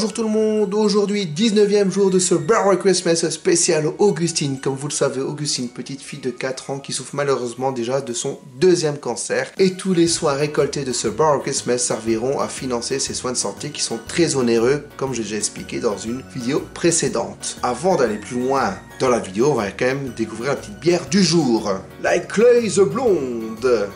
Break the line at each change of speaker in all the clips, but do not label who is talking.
Bonjour tout le monde, aujourd'hui 19e jour de ce Merry Christmas spécial Augustine. Comme vous le savez, Augustine, petite fille de 4 ans qui souffre malheureusement déjà de son deuxième cancer. Et tous les soins récoltés de ce Merry Christmas serviront à financer ses soins de santé qui sont très onéreux, comme j'ai déjà expliqué dans une vidéo précédente. Avant d'aller plus loin dans la vidéo, on va quand même découvrir la petite bière du jour. La Cluy's Blonde.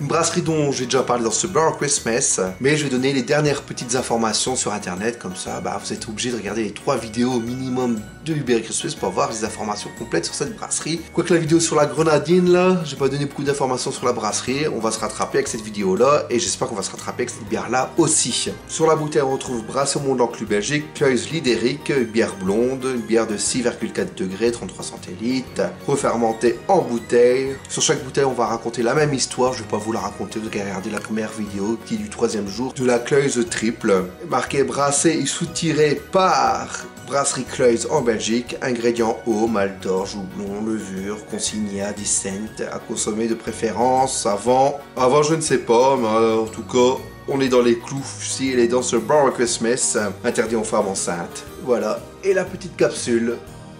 Une brasserie dont j'ai déjà parlé dans ce Merry Christmas, mais je vais donner les dernières petites informations sur internet, comme ça vous êtes obligé de regarder les 3 vidéos au minimum de Merry Christmas pour avoir les informations complètes sur cette brasserie. Quoique la vidéo sur la grenadine là, j'ai pas donné beaucoup d'informations sur la brasserie, on va se rattraper avec cette vidéo là, et j'espère qu'on va se rattraper avec cette bière là aussi. Sur la bouteille on retrouve Brassé au Mont Blanc Belgique, Cluy's Lideric, une bière blonde, une bière de 6,4 degrés, 33 centilitres, refermentée en bouteille. Sur chaque bouteille on va raconter la même histoire, je vais pas vous la raconter, vous avez regardé la première vidéo qui est du 3e jour de la Cluy's Triple. Marqué brassé et soutiré par Brasserie Cluy's en Belgique, ingrédients eau, malt d'orge, houblon, levure, consigné à 10 cents, à consommer de préférence avant je ne sais pas, mais en tout cas on est dans les clous si elle est dans ce Merry Christmas, interdit aux femmes enceintes. Voilà, et la petite capsule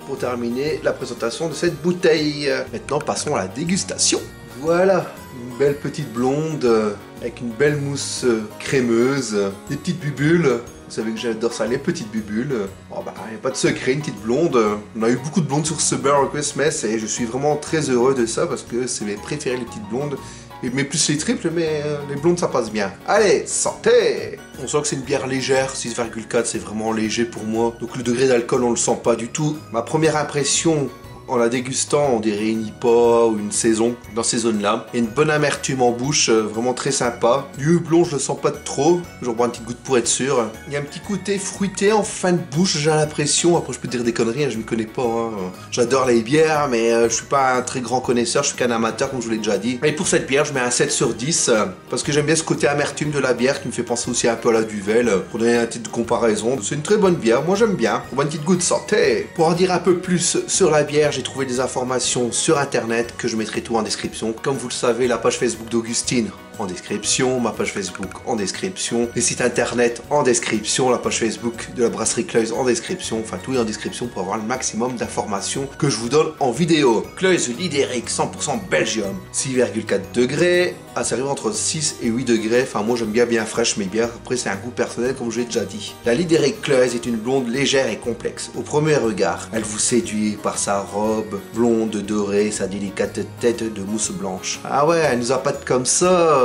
pour terminer la présentation de cette bouteille. Maintenant passons à la dégustation. Voilà, une belle petite blonde avec une belle mousse crémeuse, des petites bubules. Vous savez que j'adore ça, les petites bubules. Bon il n'y a pas de secret, une petite blonde. On a eu beaucoup de blondes sur ce Merry Christmas et je suis vraiment très heureux de ça parce que c'est mes préférés, les petites blondes. Mais plus les triples, mais les blondes ça passe bien. Allez, santé! On sent que c'est une bière légère, 6,4 c'est vraiment léger pour moi. Donc le degré d'alcool on le sent pas du tout. Ma première impression en la dégustant, on dirait une IPA ou une saison dans ces zones-là. Il y a une bonne amertume en bouche, vraiment très sympa. Du houblon, je le sens pas de trop. J'en prends un petit goût pour être sûr. Il y a un petit côté fruité en fin de bouche, j'ai l'impression. Après, je peux dire des conneries, je m'y connais pas. J'adore les bières, mais je suis pas un très grand connaisseur. Je suis qu'un amateur, comme je vous l'ai déjà dit. Et pour cette bière, je mets un 7 sur 10 parce que j'aime bien ce côté amertume de la bière qui me fait penser aussi un peu à la Duvel. Pour donner un titre de comparaison, c'est une très bonne bière. Moi, j'aime bien. On va un petit goût de santé. Pour en dire un peu plus sur la bière, j'ai trouvé des informations sur internet que je mettrai tout en description. Comme vous le savez, la page Facebook d'Augustine en description, ma page Facebook en description, les sites internet en description, la page Facebook de la brasserie Cluy's en description, enfin tout est en description pour avoir le maximum d'informations que je vous donne en vidéo. Cluy's Lideric 100% Belgium, 6,4 degrés, à servir entre 6 et 8 degrés, enfin moi j'aime bien fraîche mes bières, après c'est un goût personnel comme je l'ai déjà dit. La Lideric Cluy's est une blonde légère et complexe. Au premier regard, elle vous séduit par sa robe blonde dorée, sa délicate tête de mousse blanche. Ah ouais, elle nous appâte comme ça.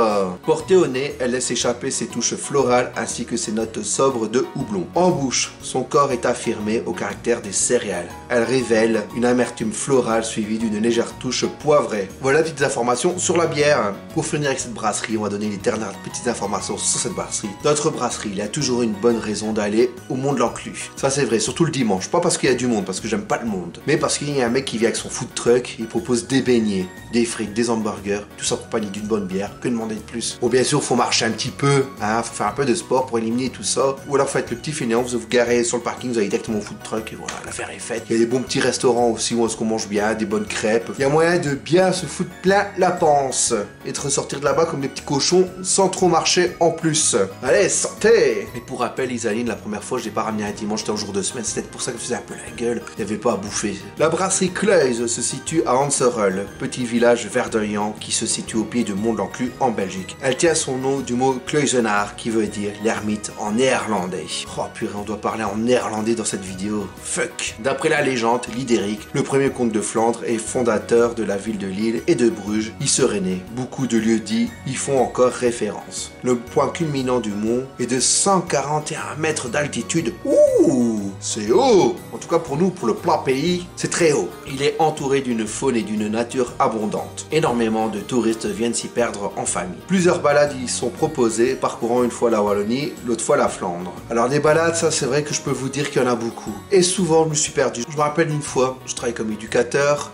Portée au nez, elle laisse échapper ses touches florales ainsi que ses notes sobres de houblon. En bouche, son corps est affirmé au caractère des céréales. Elle révèle une amertume florale suivie d'une légère touche poivrée. Voilà petites informations sur la bière. Pour finir avec cette brasserie, on va donner les dernières petites informations sur cette brasserie. Notre brasserie, il y a toujours une bonne raison d'aller au Mont Blanc. Ça c'est vrai, surtout le dimanche. Pas parce qu'il y a du monde, parce que j'aime pas le monde, mais parce qu'il y a un mec qui vient avec son food truck, il propose des beignets, des frites, des hamburgers, tout ça accompagné d'une bonne bière. Que demander de plus? Bon, bien sûr, faut marcher un petit peu, faut faire un peu de sport pour éliminer tout ça. Ou alors faites le petit fainéant, vous garez sur le parking, vous avez directement au food truck et voilà, l'affaire est faite. Il y a des bons petits restaurants aussi où est-ce qu'on mange bien, des bonnes crêpes. Il y a moyen de bien se foutre plein la panse et de ressortir de là-bas comme des petits cochons sans trop marcher en plus. Allez, santé! Et pour rappel, Isaline, la première fois, je l'ai pas ramené un dimanche, c'était un jour de semaine, c'était pour ça qu'elle faisait un peu la gueule. Il n'y avait pas à bouffer. La brasserie Cluy's se situe à Anserel, petit village verdoyant qui se situe au pied de Mont-Lanclu en Belgique. Elle tient son nom du mot Kluizenaar qui veut dire l'ermite en néerlandais. Oh purée, on doit parler en néerlandais dans cette vidéo. Fuck. D'après la légende, Lideric, le premier comte de Flandre et fondateur de la ville de Lille et de Bruges, y serait né. Beaucoup de lieux dits y font encore référence. Le point culminant du mont est de 141 mètres d'altitude. Ouh, c'est haut. En tout cas pour nous, pour le plat pays, c'est très haut. Il est entouré d'une faune et d'une nature abondante. Énormément de touristes viennent s'y perdre en famille. Plusieurs balades y sont proposées, parcourant une fois la Wallonie, l'autre fois la Flandre. Alors des balades, ça c'est vrai que je peux vous dire qu'il y en a beaucoup. Et souvent je me suis perdu. Je me rappelle une fois, je travaille comme éducateur,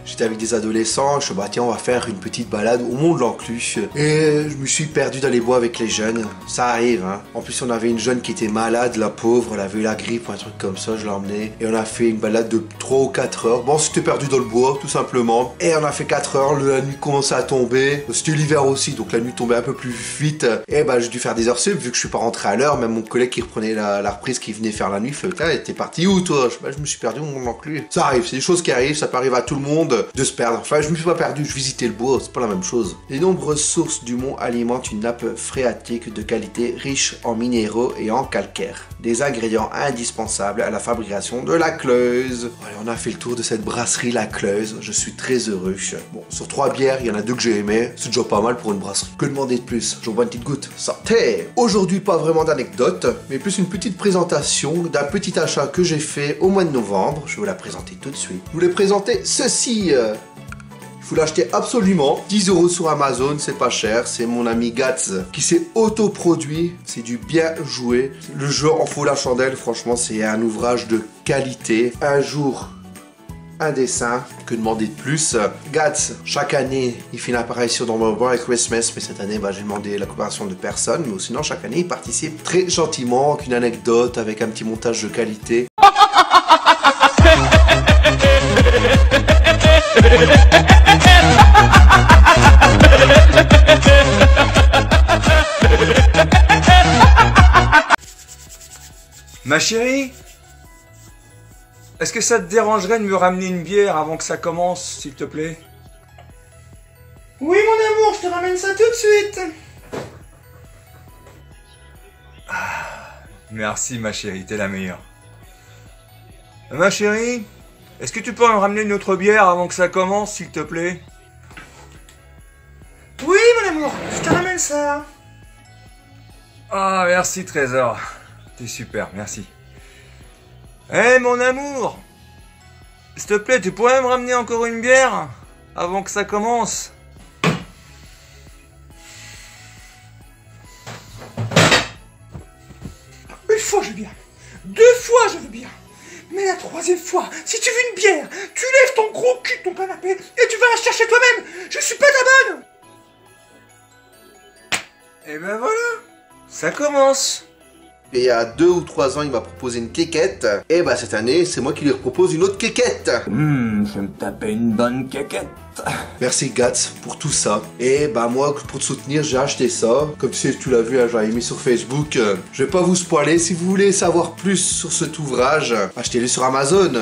j'étais avec des adolescents, je me suis dit, bah tiens, on va faire une petite balade au Mont-de-l'Encluche. Et je me suis perdu dans les bois avec les jeunes, ça arrive, hein. En plus, on avait une jeune qui était malade, la pauvre, elle avait eu la grippe ou un truc comme ça, je l'ai emmenée. Et on a fait une balade de 3 ou 4 heures. Bon, c'était perdu dans le bois, tout simplement. Et on a fait 4 heures, la nuit commençait à tomber. C'était l'hiver aussi, donc la nuit tombait un peu plus vite. Et bah, j'ai dû faire des heures sup, vu que je suis pas rentré à l'heure. Même mon collègue qui reprenait la reprise, qui venait faire la nuit, fait, t'es parti où toi? Je me suis perdu au Mont-de-l'Encluche. Ça arrive, c'est des choses qui arrivent, ça peut arriver à tout le monde de se perdre. Enfin, je me suis pas perdu, je visitais le bois, c'est pas la même chose. Les nombreuses sources du mont alimentent une nappe phréatique de qualité riche en minéraux et en calcaire. Des ingrédients indispensables à la fabrication de la Cleuze. Voilà, on a fait le tour de cette brasserie La Cleuze, je suis très heureux. Bon, sur 3 bières, il y en a 2 que j'ai aimées, c'est déjà pas mal pour une brasserie. Que demander de plus? J'en bois une petite goutte. Santé! Aujourd'hui, pas vraiment d'anecdote, mais plus une petite présentation d'un petit achat que j'ai fait au mois de novembre. Je vais vous la présenter tout de suite. Je voulais présenter ceci. Il faut l'acheter absolument. 10 € sur Amazon, c'est pas cher. C'est mon ami Gatz qui s'est autoproduit. C'est du bien joué. Le jeu en fout la chandelle. Franchement, c'est un ouvrage de qualité. Un jour, un dessin. Que demander de plus? Gatz, chaque année, il fait une apparition dans mon Merry Christmas. Mais cette année, bah, j'ai demandé la coopération de personne. Mais sinon, chaque année, il participe très gentiment. Avec une anecdote, avec un petit montage de qualité.
Ma chérie, est-ce que ça te dérangerait de me ramener une bière avant que ça commence, s'il te plaît?
Oui, mon amour, je te ramène ça tout de suite.
Merci, ma chérie, t'es la meilleure. Ma chérie, est-ce que tu peux me ramener une autre bière avant que ça commence, s'il te plaît?
Oui, mon amour, je te ramène ça.
Ah, merci, Trésor. T'es super, merci. Eh, mon amour, s'il te plaît, tu pourrais me ramener encore une bière avant que ça commence?
Une fois, je veux bien. 2 fois, je veux bien. Mais la 3e fois, si tu veux une bière, tu lèves ton gros cul de ton canapé et tu vas la chercher toi-même. Je suis pas ta bonne.
Et ben voilà, ça commence.
Et il y a 2 ou 3 ans, il m'a proposé une quéquette. Et bah cette année, c'est moi qui lui propose une autre quéquette.
Je vais me taper une bonne quéquette.
Merci Gatz pour tout ça. Et bah moi, pour te soutenir, j'ai acheté ça. Comme tu l'as vu, j'avais mis sur Facebook. Je vais pas vous spoiler. Si vous voulez savoir plus sur cet ouvrage, achetez-le sur Amazon.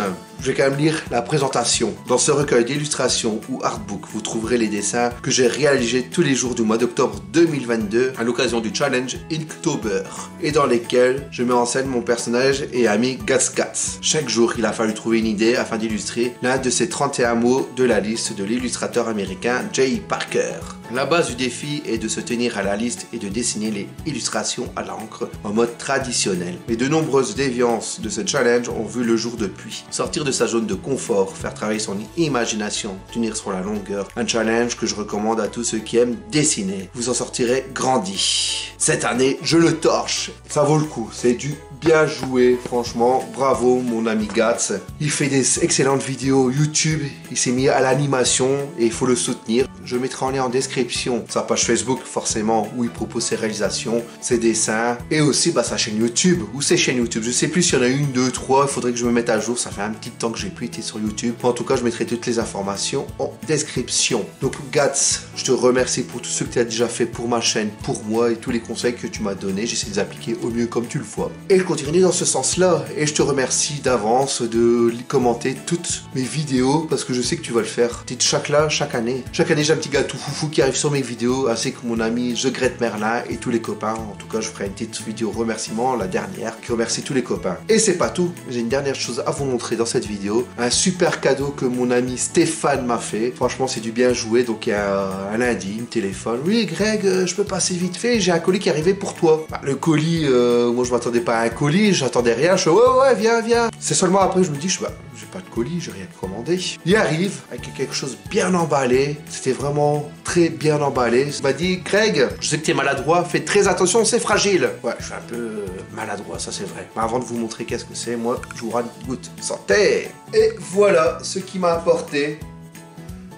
Je vais quand même lire la présentation. Dans ce recueil d'illustrations ou artbook, vous trouverez les dessins que j'ai réalisés tous les jours du mois d'octobre 2022 à l'occasion du challenge Inktober et dans lesquels je mets en scène mon personnage et ami Gatz Gatz. Chaque jour, il a fallu trouver une idée afin d'illustrer l'un de ces 31 mots de la liste de l'illustrateur américain Jay Parker. La base du défi est de se tenir à la liste et de dessiner les illustrations à l'encre en mode traditionnel. Mais de nombreuses déviances de ce challenge ont vu le jour depuis. Sortir de sa zone de confort, faire travailler son imagination, tenir sur la longueur. Un challenge que je recommande à tous ceux qui aiment dessiner. Vous en sortirez grandi. Cette année, je le torche. Ça vaut le coup. C'est du bien joué, franchement. Bravo, mon ami Gatz. Il fait des excellentes vidéos YouTube. Il s'est mis à l'animation et il faut le soutenir. Je mettrai en lien en description sa page Facebook, forcément, où il propose ses réalisations, ses dessins, et aussi sa chaîne YouTube, ou ses chaînes YouTube. Je sais plus s'il y en a 1, 2, 3, il faudrait que je me mette à jour, ça fait un petit temps que j'ai plus été sur YouTube. En tout cas, je mettrai toutes les informations en description. Donc Gatz, je te remercie pour tout ce que tu as déjà fait pour ma chaîne, pour moi, et tous les conseils que tu m'as donnés. J'essaie de les appliquer au mieux comme tu le vois. Et je continue dans ce sens-là, et je te remercie d'avance de commenter toutes mes vidéos, parce que je sais que tu vas le faire. Tu es chaque année. Chaque année, j'ai un petit gars tout foufou qui arrive sur mes vidéos, ainsi que mon ami The Great Merlin et tous les copains. En tout cas, je ferai une petite vidéo remerciement, la dernière, qui remercie tous les copains. Et c'est pas tout, j'ai une dernière chose à vous montrer dans cette vidéo. Un super cadeau que mon ami Stéphane m'a fait. Franchement, c'est du bien joué. Donc, il y a un lundi, il me téléphone. Oui, Greg, je peux passer vite fait, j'ai un colis qui est arrivé pour toi. Le colis, moi, je m'attendais pas à un colis, j'attendais rien. Je fais, ouais, viens. C'est seulement après, je me dis, j'ai pas de colis, j'ai rien commandé. Il arrive avec quelque chose bien emballé. C'était vraiment très bien emballé. Il m'a dit, Greg, je sais que tu es maladroit, fais très attention, c'est fragile. Ouais, je suis un peu maladroit, ça c'est vrai. Mais avant de vous montrer qu'est-ce que c'est, moi, je vous rate une goutte. Santé! Et voilà ce qu'il m'a apporté.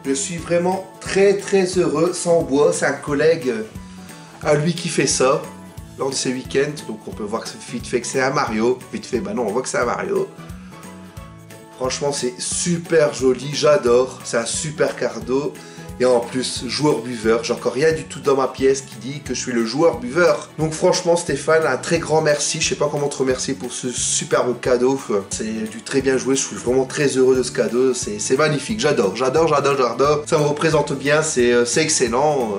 Je suis vraiment très heureux. Ça en bois, c'est un collègue à lui qui fait ça lors de ses week-ends. Donc on peut voir que vite fait que c'est un Mario. Vite fait, bah non, on voit que c'est un Mario. Franchement, c'est super joli, j'adore. C'est un super cardo. Et en plus, joueur-buveur. J'ai encore rien du tout dans ma pièce qui dit que je suis le joueur-buveur. Donc franchement, Stéphane, un très grand merci. Je sais pas comment te remercier pour ce superbe cadeau. C'est du très bien joué. Je suis vraiment très heureux de ce cadeau. C'est magnifique. J'adore. Ça me représente bien. C'est excellent.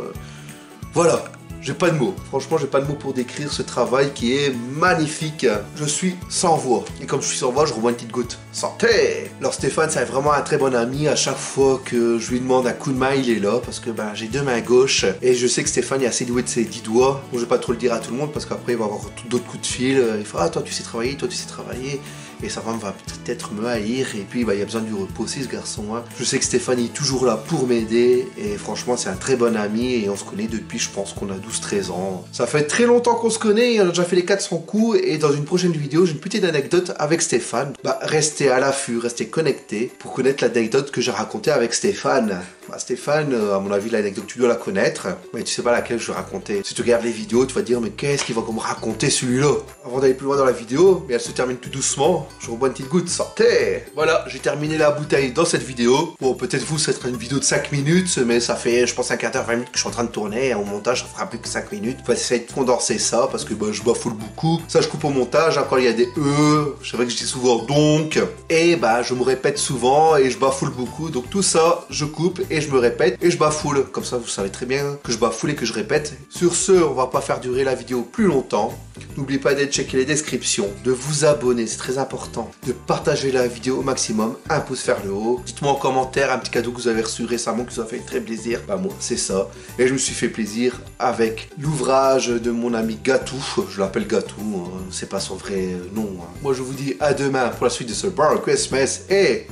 Voilà. J'ai pas de mots. Franchement, j'ai pas de mots pour décrire ce travail qui est magnifique. Je suis sans voix. Et comme je suis sans voix, je rebois une petite goutte. Santé! Alors Stéphane, c'est vraiment un très bon ami. À chaque fois que je lui demande un coup de main, il est là. Parce que j'ai deux mains gauches. Et je sais que Stéphane est assez doué de ses 10 doigts. Bon, je vais pas trop le dire à tout le monde parce qu'après, il va avoir d'autres coups de fil. Il fait, ah, toi, tu sais travailler, toi, tu sais travailler. Et sa femme va peut-être me haïr. Et puis, il y a besoin du repos aussi, ce garçon. Hein. Je sais que Stéphane est toujours là pour m'aider. Et franchement, c'est un très bon ami. Et on se connaît depuis, je pense qu'on a 12-13 ans. Ça fait très longtemps qu'on se connaît. On a déjà fait les 400 coups. Et dans une prochaine vidéo, j'ai une petite anecdote avec Stéphane. Restez à l'affût, restez connectés pour connaître l'anecdote que j'ai racontée avec Stéphane. Stéphane, à mon avis, l'anecdote, tu dois la connaître. Mais tu sais pas laquelle je vais raconter. Si tu regardes les vidéos, tu vas dire, mais qu'est-ce qu'il va me raconter celui-là? Avant d'aller plus loin dans la vidéo, mais elle se termine tout doucement. Je rebois une petite goutte, santé! Voilà, j'ai terminé la bouteille dans cette vidéo. Bon, peut-être vous, ça sera une vidéo de 5 minutes, mais ça fait, je pense, un quart d'heure, 20 minutes que je suis en train de tourner. Et au montage, ça fera plus que 5 minutes. On va essayer de condenser ça, parce que je bafoule beaucoup. Ça, je coupe au montage, hein, quand il y a des E. C'est vrai que je dis souvent donc. Et je me répète souvent, et je bafoule beaucoup. Donc tout ça, je coupe, et je me répète, et je bafoule. Comme ça, vous savez très bien que je bafoule et que je répète. Sur ce, on va pas faire durer la vidéo plus longtemps. N'oubliez pas d'aller checker les descriptions, de vous abonner, c'est très important, de partager la vidéo au maximum, un pouce vers le haut. Dites-moi en commentaire un petit cadeau que vous avez reçu récemment qui vous a fait très plaisir. Moi, c'est ça. Et je me suis fait plaisir avec l'ouvrage de mon ami Gatou. Je l'appelle Gatou, hein. C'est pas son vrai nom. Hein. Moi, je vous dis à demain pour la suite de ce Bar Christmas et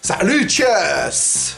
salut, tchuss!